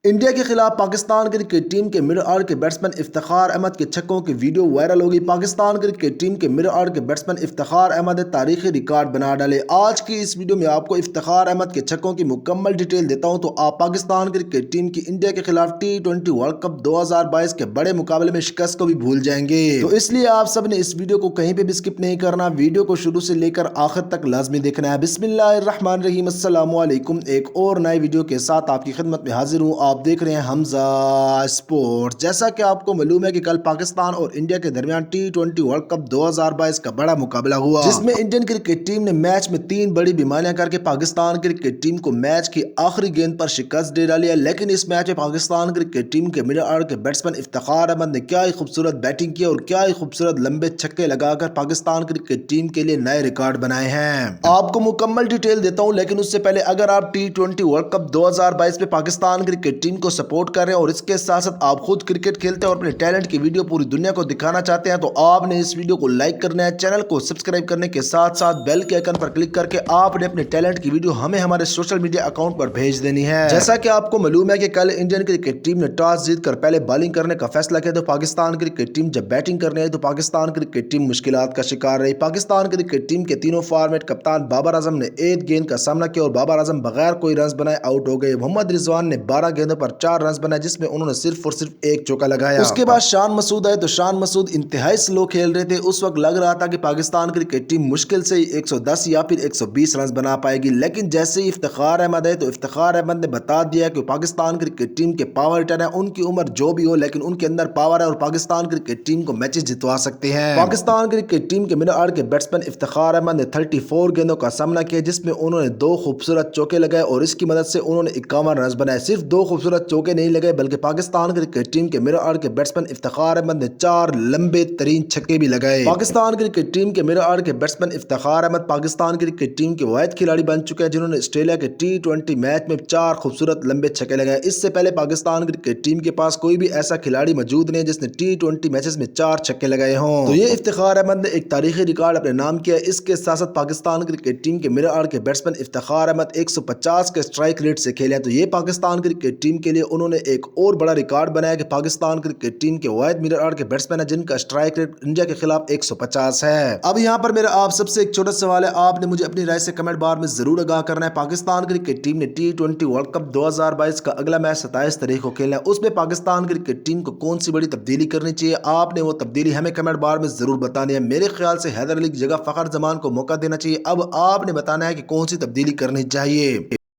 India کے خلاف Pakistan cricket team کے مڈل آرڈر کے بیٹسمین افتخار احمد کے چھکوں کی ویڈیو وائرل ہوگی۔ پاکستان کرکٹ ٹیم کے مڈل آرڈر کے بیٹسمین افتخار احمد نے تاریخی ریکارڈ بنا ڈالے۔ آج کی اس ویڈیو میں آپ کو افتخار احمد کے چھکوں کی مکمل ڈیٹیل دیتا ہوں تو آپ پاکستان کرکٹ ٹیم کی انڈیا کے خلاف T20 ورلڈ کپ 2022 کے بڑے مقابلے میں شکست کو بھی بھول جائیں گے۔ تو اس لیے آپ سب نے اس ویڈیو کو کہیں پہ بھی سکپ نہیں کرنا، ویڈیو کو شروع سے لے کر آخر تک لازمی دیکھنا ہے۔ بسم اللہ الرحمن الرحیم، السلام علیکم۔ ایک اور نئی ویڈیو کے ساتھ آپ کی خدمت میں حاضر ہوں۔ آپ دیکھ رہے ہیں حمزہ اسپورٹ۔ جیسا کہ آپ کو معلوم ہے کہ کل پاکستان اور انڈیا کے درمیان T20 ورلڈ کپ 2022 کا بڑا مقابلہ ہوا، جس میں انڈین کرکٹ ٹیم نے میچ میں 3 بڑی بیماریاں کر کے پاکستان کرکٹ ٹیم کو میچ کی آخری گیند پر شکست دے ڈالی ہے۔ لیکن اس میچ میں پاکستان کرکٹ ٹیم کے مڈل آرڈر کے بیٹسمین افتخار احمد نے کیا ہی خوبصورت بیٹنگ کی اور کیا ہی خوبصورت لمبے چھکے لگا کر پاکستان کرکٹ ٹیم کے لیے نئے ریکارڈ بنائے ہیں۔ آپ کو مکمل ڈیٹیل دیتا ہوں، لیکن اس سے پہلے اگر آپ T20 ورلڈ کپ 2022 میں پاکستان کرکٹ ٹیم کو سپورٹ کر رہے ہیں اور اس کے ساتھ ساتھ آپ خود کرکٹ کھیلتے ہیں اور اپنے ٹیلنٹ کی ویڈیو پوری دنیا کو دکھانا چاہتے ہیں تو آپ نے اس ویڈیو کو لائک کرنا ہے، چینل کو سبسکرائب کرنے کے ساتھ ساتھ بیل کے آئیکن پر کلک کر کے آپ نے اپنے ٹیلنٹ کی ویڈیو ہمیں ہمارے سوشل میڈیا اکاؤنٹ پر بھیج دینی ہے۔ جیسا کہ آپ کو معلوم ہے کہ کل انڈین کرکٹ ٹیم نے ٹاس جیت کر پہلے بالنگ کرنے کا فیصلہ کیا تو پاکستان کرکٹ ٹیم جب بیٹنگ کرنے آئی تو پاکستان کرکٹ ٹیم مشکلات کا شکار رہی۔ پاکستان کرکٹ ٹیم کے تینوں فارمیٹ کپتان بابر اعظم نے 8 گیند کا سامنا کیا اور بابر اعظم بغیر کوئی رنز بنائے آؤٹ ہو گئے۔ محمد رضوان نے 12 گیندوں پر 4 رنز بنائے جس میں انہوں نے صرف اور صرف ایک چوکا لگایا۔ اس کے بعد شان مسعود آئے تو شان مسعود انتہائی سلو کھیل رہے تھے۔ اس وقت لگ رہا تھا کہ پاکستان کرکٹ ٹیم مشکل سے 110 یا پھر 120 رنز بنا پائے گی، لیکن جیسے ہی افتخار احمد آئے تو افتخار احمد نے بتا دیا کہ پاکستان کرکٹ ٹیم کے پاور ہٹر ہیں، ان کی عمر جو بھی ہو لیکن ان کے اندر پاور ہے اور پاکستان کرکٹ ٹیم کو میچز جتوا سکتے ہیں۔ پاکستان کرکٹ ٹیم کے مڈل آرڈر کے بیٹسمین افتخار احمد نے 34 گیندوں کا سامنا کیا جس میں انہوں نے 2 خوبصورت چوکے لگائے اور اس کی مدد سے انہوں نے 51 رنز بنائے۔ صرف 2 خوبصورت چوکے نہیں لگائے بلکہ پاکستان کرکٹ ٹیم کے مڈل آرڈر کے بیٹسمین افتخار احمد نے 4 لمبے ترین چھکے بھی لگائے۔ پاکستان کرکٹ ٹیم کے مڈل آرڈر کے batsman Iftikhar Ahmed Pakistan cricket team کے واحد کھلاڑی بن چکے ہیں جنہوں نے آسٹریلیا کے T20 میچ میں 4 خوبصورت لمبے چھکے لگائے۔ اس سے پہلے پاکستان کرکٹ ٹیم کے پاس کوئی بھی ایسا کھلاڑی موجود نہیں جس نے T20 میچز میں 4 چھکے لگائے ہوں۔ تو یہ افتخار احمد نے ایک تاریخی ریکارڈ اپنے نام کیا۔ اس کے ساتھ ساتھ پاکستان کرکٹ ٹیم کے مڈل آرڈر کے بیٹسمین افتخار احمد 150 کے اسٹرائک ریٹ سے کھیلے ہیں تو یہ پاکستان کرکٹ ٹیم کے لیے انہوں نے ایک اور بڑا ریکارڈ بنایا کہ پاکستان کرکٹ ٹیم کے واحد مڈل آرڈر کے بیٹسمین ہیں جن کا اسٹرائک ریٹ انڈیا کے خلاف 150 ہے۔ اب یہاں پر میرا آپ سب سے ایک چھوٹا سوال ہے، آپ نے مجھے اپنی رائے سے کمنٹ بار میں ضرور آگاہ کرنا ہے۔ پاکستان کرکٹ ٹیم نے T20 ورلڈ کپ 2022 کا اگلا میچ 27 تاریخ کو کھیلنا ہے، اس میں پاکستان کرکٹ ٹیم کو کون سی بڑی تبدیلی کرنی چاہیے؟ آپ نے وہ تبدیلی ہمیں کمنٹ بار میں ضرور بتانی ہے۔ میرے خیال سے حیدر علی کی جگہ فخر زمان کو موقع دینا چاہیے۔ اب آپ نے بتانا ہے کہ کون سی تبدیلی کرنی چاہیے۔